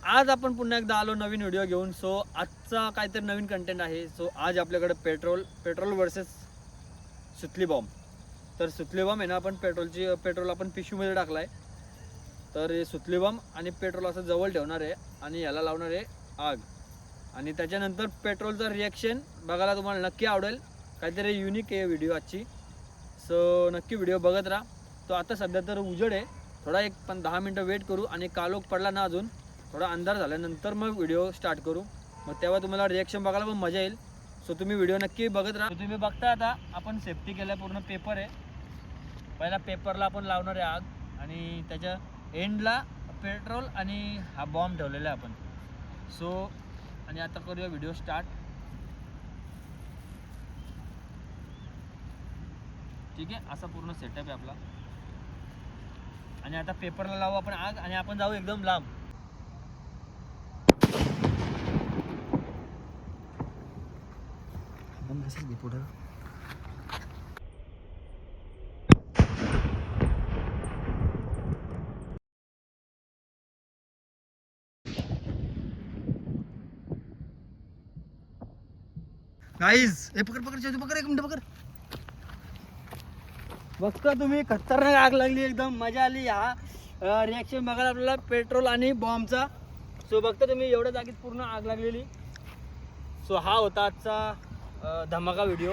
आज आपण पुन्हा एकदा आलो नवीन व्हिडिओ घेऊन. सो आजचा काहीतरी नवीन कंटेंट आहे. सो आज आपल्याकडे पेट्रोल वर्सेस सुतली बॉम्ब. तर सुतली बॉम्ब आहे ना, आपण पेट्रोल आपण पिशवीमध्ये टाकला आहे. तर हे सुतली बॉम्ब आणि पेट्रोल असं जवळ ठेवणार आहे आणि याला लावणार आहे आग. आणि त्याच्यानंतर पेट्रोलचं रिॲक्शन बघायला तुम्हाला नक्की आवडेल. काहीतरी युनिक आहे व्हिडिओ आजची. सो नक्की व्हिडिओ बघत राहा. तो आता सध्या तर उजेड आहे, थोडा 10 मिनटं वेट करू आणि कालोख पडला ना, अजून थोडा अंधार झाल्यानंतर मग व्हिडिओ स्टार्ट करू. मग तेव्हा तुम्हाला रिॲक्शन बघायला पण मजा येईल. सो तुम्ही व्हिडिओ नक्की बघत राहा. तुम्ही बघता आता आपण सेफ्टी केलं, पूर्ण पेपर आहे. पहिला पेपरला आपण लावणार आहे आग आणि त्याच्या एंडला पेट्रोल आणि हा बॉम्ब ठेवलेला आहे आपण. सो आणि आता करूया व्हिडिओ स्टार्ट. ठीक आहे, असा पूर्ण सेटअप आहे आपला. आणि आता पेपरला लावू आपण आग आणि आपण जाऊ एकदम लांब. पुढं गाईज, हे पकड एक मिनिट पकड. बघता तुम्ही, खतरनाक आग लागली, एकदम मजा आली. हा रिॲक्शन बघायला आपल्याला पेट्रोल आणि बॉम्बचा. सो बघता तुम्ही, एवढ्या जागेत पूर्ण आग लागलेली. सो हा होता आजचा धमाका व्हिडिओ.